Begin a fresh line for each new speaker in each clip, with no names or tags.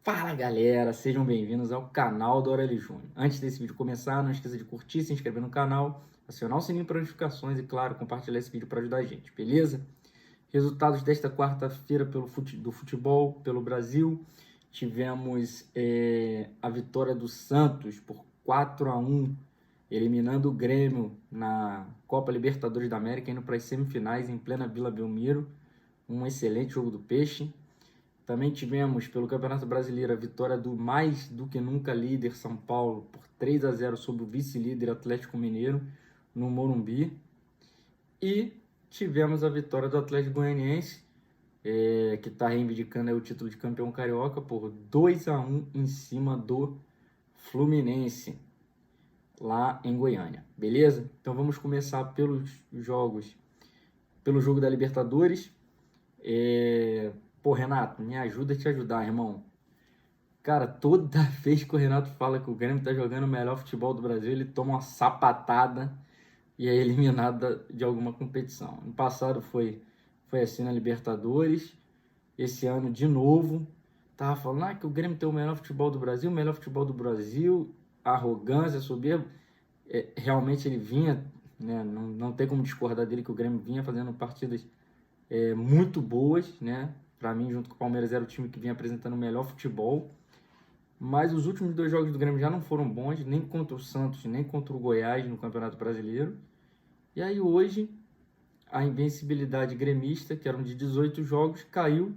Fala galera, sejam bem-vindos ao canal do Aurélio Júnior. Antes desse vídeo começar, não esqueça de curtir, se inscrever no canal, acionar o sininho para notificações e, claro, compartilhar esse vídeo para ajudar a gente, beleza? Resultados desta quarta-feira do futebol pelo Brasil. Tivemos a vitória do Santos por 4-1, eliminando o Grêmio na Copa Libertadores da América, indo para as semifinais em plena Vila Belmiro. Um excelente jogo do Peixe. Também tivemos, pelo Campeonato Brasileiro, a vitória do mais do que nunca líder São Paulo por 3-0 sobre o vice-líder Atlético Mineiro no Morumbi. E tivemos a vitória do Atlético Goianiense, que está reivindicando o título de campeão carioca por 2-1 em cima do Fluminense, lá em Goiânia. Beleza? Então vamos começar pelos jogos. Pelo jogo da Libertadores. Pô, Renato, me ajuda a te ajudar, irmão. Cara, toda vez que o Renato fala que o Grêmio tá jogando o melhor futebol do Brasil, ele toma uma sapatada e é eliminado de alguma competição. No passado foi assim na Libertadores. Esse ano, de novo, tava falando que o Grêmio tem o melhor futebol do Brasil, o melhor futebol do Brasil, arrogância, soberba. Realmente ele vinha, né, não tem como discordar dele que o Grêmio vinha fazendo partidas muito boas, né? Para mim, junto com o Palmeiras, era o time que vinha apresentando o melhor futebol. Mas os últimos dois jogos do Grêmio já não foram bons, nem contra o Santos, nem contra o Goiás no Campeonato Brasileiro. E aí hoje, a invencibilidade gremista, que eram de 18 jogos, caiu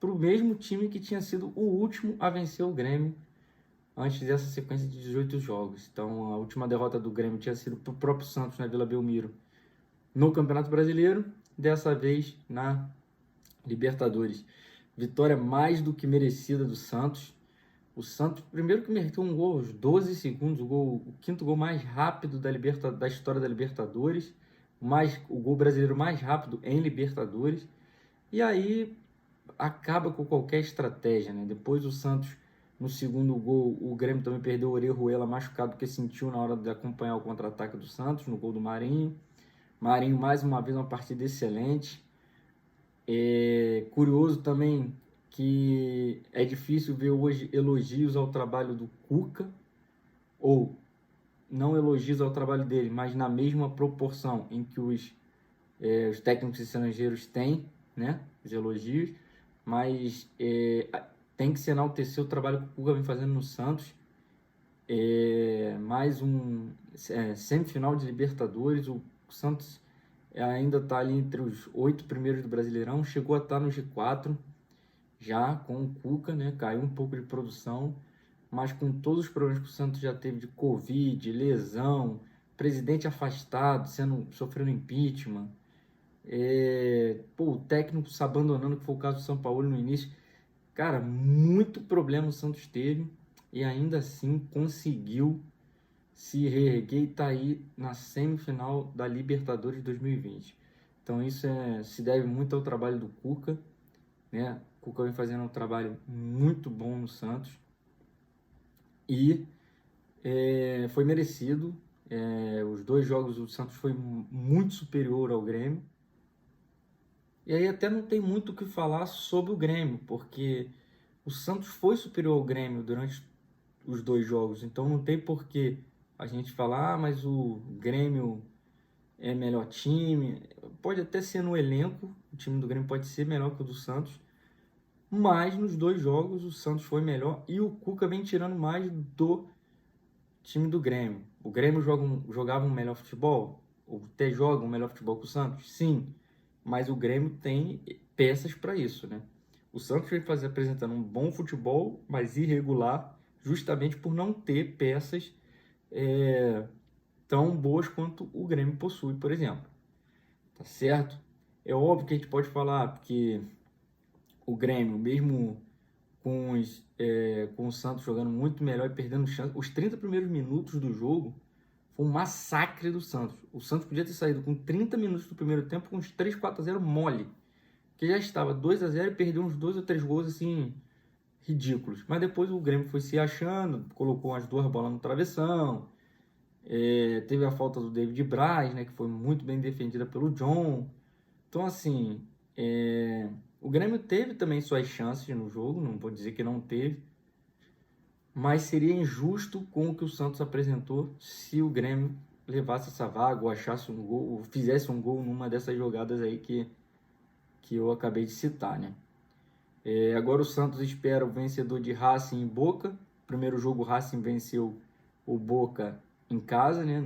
para o mesmo time que tinha sido o último a vencer o Grêmio antes dessa sequência de 18 jogos. Então, a última derrota do Grêmio tinha sido para o próprio Santos na Vila Belmiro no Campeonato Brasileiro, dessa vez na Libertadores. Vitória mais do que merecida do Santos. O Santos, primeiro que meteu um gol aos 12 segundos, o quinto gol mais rápido da história da Libertadores, o gol brasileiro mais rápido em Libertadores. E aí acaba com qualquer estratégia, né? Depois o Santos, no segundo gol, o Grêmio também perdeu o Orejuela machucado, porque sentiu na hora de acompanhar o contra-ataque do Santos, no gol do Marinho. Marinho, mais uma vez, uma partida excelente. Curioso também que é difícil ver hoje elogios ao trabalho do Cuca, ou não elogios ao trabalho dele, mas na mesma proporção em que os técnicos estrangeiros têm, né, os elogios, mas tem que se enaltecer o trabalho que o Cuca vem fazendo no Santos. Mais um semifinal de Libertadores, o Santos ainda está ali entre os 8 primeiros do Brasileirão, chegou a estar no G4, já com o Cuca, né? Caiu um pouco de produção, mas com todos os problemas que o Santos já teve de Covid, lesão, presidente afastado, sofrendo impeachment, o técnico se abandonando, que foi o caso do São Paulo no início. Cara, muito problema o Santos teve e ainda assim conseguiu se reerguer e está aí na semifinal da Libertadores 2020. Então isso se deve muito ao trabalho do Cuca, né? O Cuca vem fazendo um trabalho muito bom no Santos e foi merecido. Os dois jogos do Santos foi muito superior ao Grêmio. E aí até não tem muito o que falar sobre o Grêmio, porque o Santos foi superior ao Grêmio durante os dois jogos. Então não tem por que a gente falar, mas o Grêmio é melhor time. Pode até ser no elenco, o time do Grêmio pode ser melhor que o do Santos, mas nos dois jogos o Santos foi melhor e o Cuca vem tirando mais do time do Grêmio. O Grêmio jogava um melhor futebol? Ou até joga um melhor futebol que o Santos? Sim, mas o Grêmio tem peças para isso, né? O Santos vem apresentando um bom futebol, mas irregular, justamente por não ter peças tão boas quanto o Grêmio possui, por exemplo. Tá certo? É óbvio que a gente pode falar, porque o Grêmio, mesmo com o Santos jogando muito melhor e perdendo chance, os 30 primeiros minutos do jogo foi um massacre do Santos. O Santos podia ter saído com 30 minutos do primeiro tempo com uns 3-4-0 mole, que já estava 2-0 e perdeu uns 2 ou 3 gols assim ridículos. Mas depois o Grêmio foi se achando, colocou as duas bolas no travessão, teve a falta do David Braz, né, que foi muito bem defendida pelo John. Então, assim, o Grêmio teve também suas chances no jogo, não vou dizer que não teve, mas seria injusto com o que o Santos apresentou se o Grêmio levasse essa vaga ou achasse um gol, ou fizesse um gol numa dessas jogadas aí que eu acabei de citar, né? Agora o Santos espera o vencedor de Racing e Boca. Primeiro jogo o Racing venceu o Boca em casa, né?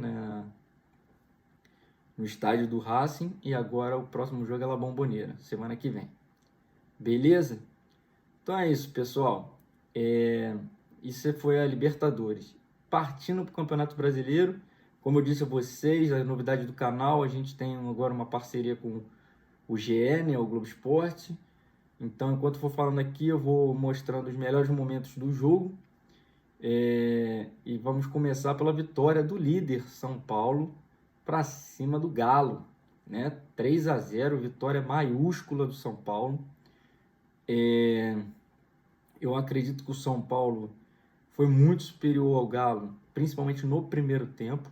No estádio do Racing, e agora o próximo jogo é La Bombonera, semana que vem. Beleza? Então é isso, pessoal. Isso foi a Libertadores. Partindo para o Campeonato Brasileiro, como eu disse a vocês, a novidade do canal, a gente tem agora uma parceria com o GE, né, o Globo Esporte. Então, enquanto eu for falando aqui, eu vou mostrando os melhores momentos do jogo. E vamos começar pela vitória do líder São Paulo para cima do Galo, né? 3-0, vitória maiúscula do São Paulo. Eu acredito que o São Paulo foi muito superior ao Galo, principalmente no primeiro tempo,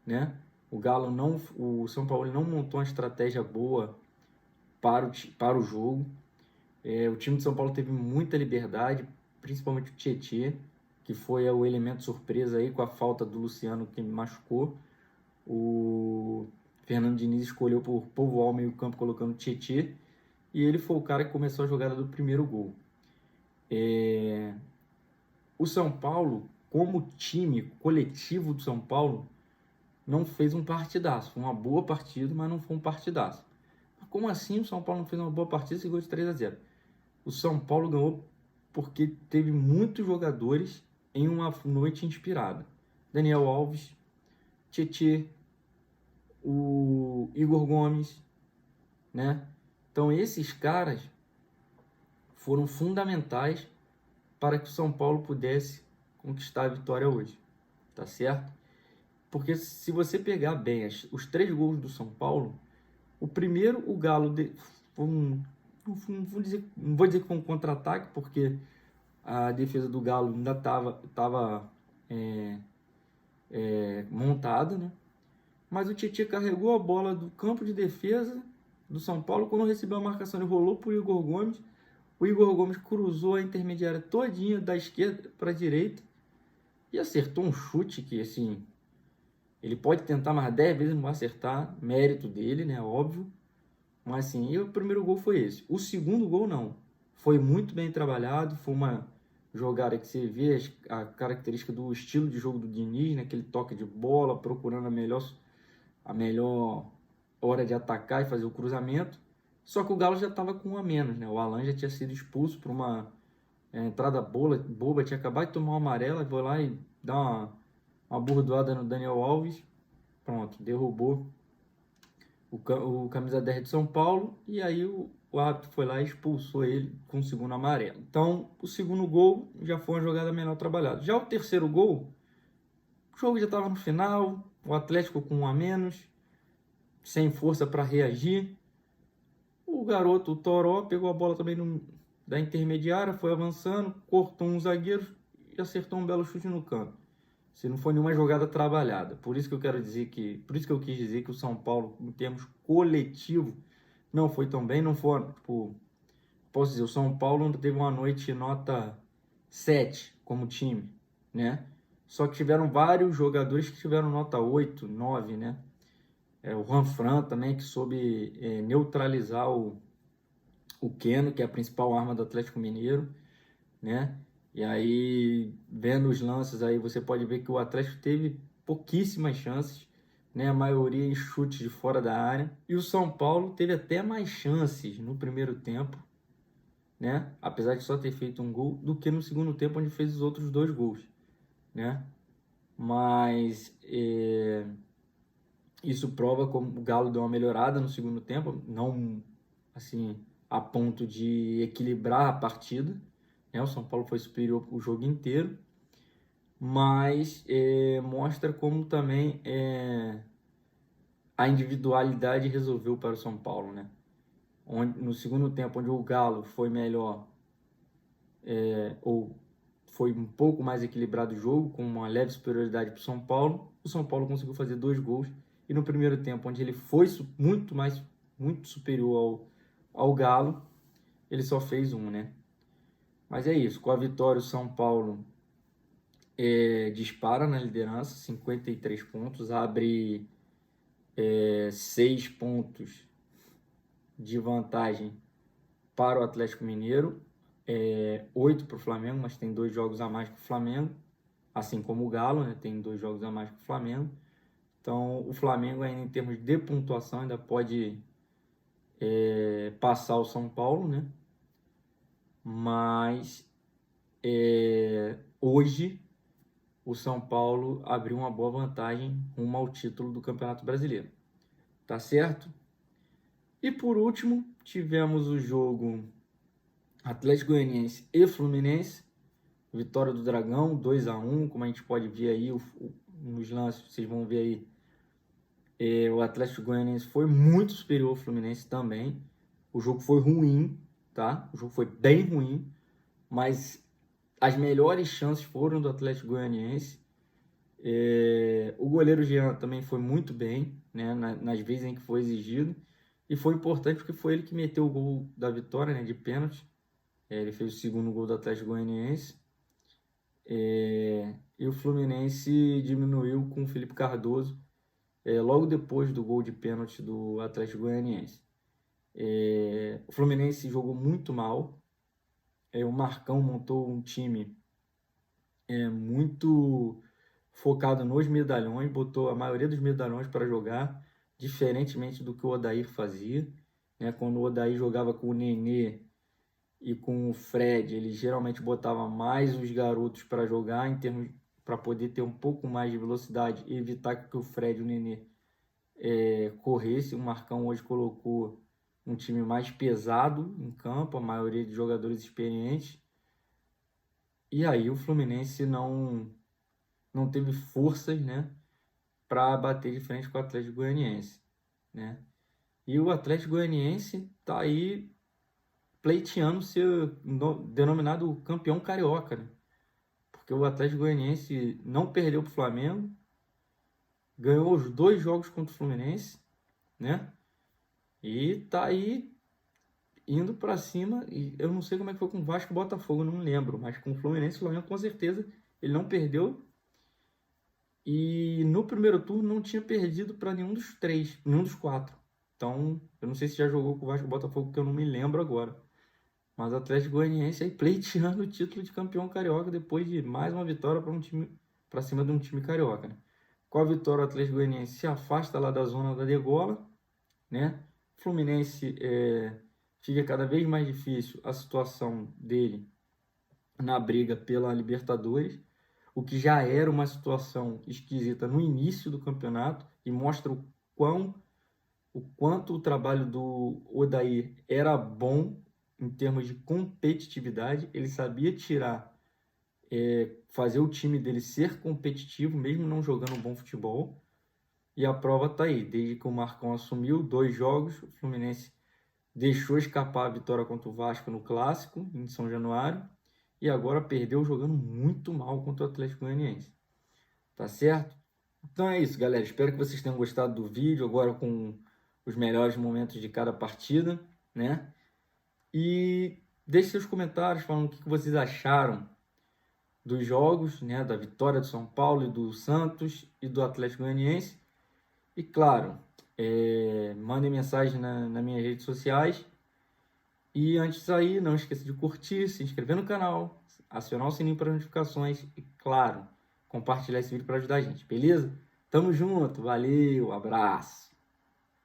né? O São Paulo não montou uma estratégia boa para o jogo. O time de São Paulo teve muita liberdade, principalmente o Tietê, que foi o elemento surpresa aí com a falta do Luciano, que me machucou. O Fernando Diniz escolheu por povoar o meio-campo colocando o Tietê, e ele foi o cara que começou a jogada do primeiro gol. O São Paulo, como time coletivo do São Paulo, não fez um partidaço. Foi uma boa partida, mas não foi um partidaço. Como assim o São Paulo não fez uma boa partida e chegou de 3-0? O São Paulo ganhou porque teve muitos jogadores em uma noite inspirada. Daniel Alves, Tietê, o Igor Gomes, né? Então esses caras foram fundamentais para que o São Paulo pudesse conquistar a vitória hoje, tá certo? Porque se você pegar bem os 3 gols do São Paulo, o primeiro, o Galo, não vou dizer que foi um contra-ataque, porque a defesa do Galo ainda estava montada, né? Mas o Tietê carregou a bola do campo de defesa do São Paulo. Quando recebeu a marcação, ele rolou para o Igor Gomes. O Igor Gomes cruzou a intermediária todinha da esquerda para a direita e acertou um chute que, assim, ele pode tentar mais 10 vezes, não vai acertar, mérito dele, né, óbvio. Mas, assim, o primeiro gol foi esse. O segundo gol, não. Foi muito bem trabalhado, foi uma jogada que você vê a característica do estilo de jogo do Diniz, né, aquele toque de bola, procurando a melhor hora de atacar e fazer o cruzamento. Só que o Galo já estava com um a menos, né? O Alan já tinha sido expulso por uma entrada boba, tinha acabado de tomar uma amarela, foi lá e dá uma burdoada no Daniel Alves. Pronto, derrubou o camisa 10 de São Paulo, e aí o árbitro foi lá e expulsou ele com o segundo amarelo. Então, o segundo gol já foi uma jogada melhor trabalhada. Já o terceiro gol, o jogo já estava no final, o Atlético com um a menos, sem força para reagir. O garoto, o Toró, pegou a bola também da intermediária, foi avançando, cortou um zagueiro e acertou um belo chute no canto. Se não foi nenhuma jogada trabalhada. Por isso que eu quis dizer que o São Paulo, em termos coletivo, não foi tão bem, não foi, posso dizer, o São Paulo teve uma noite nota 7 como time, né? Só que tiveram vários jogadores que tiveram nota 8, 9, né? O Juanfran também, que soube neutralizar o Keno, que é a principal arma do Atlético Mineiro, né? E aí, vendo os lances aí, você pode ver que o Atlético teve pouquíssimas chances, né? A maioria em chutes de fora da área. E o São Paulo teve até mais chances no primeiro tempo, né? Apesar de só ter feito um gol, do que no segundo tempo, onde fez os outros 2 gols, né? Mas isso prova como o Galo deu uma melhorada no segundo tempo, não assim a ponto de equilibrar a partida, né? O São Paulo foi superior o jogo inteiro, mas mostra como também a individualidade resolveu para o São Paulo, né? No segundo tempo, onde o Galo foi melhor, ou foi um pouco mais equilibrado o jogo, com uma leve superioridade para o São Paulo conseguiu fazer 2 gols. E no primeiro tempo, onde ele foi muito superior ao Galo, ele só fez 1, né? Mas é isso, com a vitória o São Paulo dispara na liderança, 53 pontos, abre 6 pontos de vantagem para o Atlético Mineiro, 8 para o Flamengo, mas tem 2 jogos a mais que o Flamengo, assim como o Galo, né, tem 2 jogos a mais que o Flamengo. Então, o Flamengo, ainda em termos de pontuação, ainda pode passar o São Paulo, né? Mas hoje o São Paulo abriu uma boa vantagem rumo ao título do Campeonato Brasileiro. Tá certo? E por último, tivemos o jogo Atlético Goianiense e Fluminense. Vitória do Dragão, 2-1, como a gente pode ver aí nos lances, vocês vão ver aí, o Atlético Goianiense foi muito superior ao Fluminense também. O jogo foi ruim, tá? O jogo foi bem ruim, mas as melhores chances foram do Atlético Goianiense. O goleiro Jean também foi muito bem, né, nas vezes em que foi exigido. E foi importante porque foi ele que meteu o gol da vitória, né, de pênalti. Ele fez o segundo gol do Atlético Goianiense. E o Fluminense diminuiu com o Felipe Cardoso logo depois do gol de pênalti do Atlético Goianiense. O Fluminense jogou muito mal. O Marcão montou um time muito focado nos medalhões, botou a maioria dos medalhões para jogar, diferentemente do que o Odair fazia. Né? Quando o Odair jogava com o Nenê e com o Fred, ele geralmente botava mais os garotos para jogar, para poder ter um pouco mais de velocidade e evitar que o Fred e o Nenê corresse. O Marcão hoje colocou um time mais pesado em campo, a maioria de jogadores experientes. E aí o Fluminense não teve forças, né, para bater de frente com o Atlético Goianiense, né? E o Atlético Goianiense está aí pleiteando ser denominado campeão carioca, né? Porque o Atlético Goianiense não perdeu para o Flamengo, ganhou os 2 jogos contra o Fluminense, né? E tá aí indo para cima. E eu não sei como é que foi com o Vasco e Botafogo, não lembro, mas com o Fluminense e o Flamengo com certeza ele não perdeu. E no primeiro turno não tinha perdido para nenhum dos 3, nenhum dos 4. Então, eu não sei se já jogou com o Vasco e Botafogo, que eu não me lembro agora. Mas o Atlético Goianiense aí pleiteando o título de campeão carioca depois de mais uma vitória para cima de um time carioca, né? Com a vitória, o Atlético Goianiense se afasta lá da zona da degola, né? Fluminense fica cada vez mais difícil a situação dele na briga pela Libertadores, o que já era uma situação esquisita no início do campeonato e mostra o quanto o trabalho do Odair era bom em termos de competitividade. Ele sabia fazer o time dele ser competitivo, mesmo não jogando um bom futebol. E a prova está aí. Desde que o Marcão assumiu 2 jogos, o Fluminense deixou escapar a vitória contra o Vasco no Clássico, em São Januário, e agora perdeu jogando muito mal contra o Atlético Goianiense. Tá certo? Então é isso, galera. Espero que vocês tenham gostado do vídeo, agora com os melhores momentos de cada partida, né? E deixe seus comentários falando o que vocês acharam dos jogos, né? Da vitória do São Paulo e do Santos e do Atlético Goianiense. E claro, mandem mensagem nas minhas redes sociais. E antes de sair, não esqueça de curtir, se inscrever no canal, acionar o sininho para notificações e, claro, compartilhar esse vídeo para ajudar a gente, beleza? Tamo junto, valeu, abraço!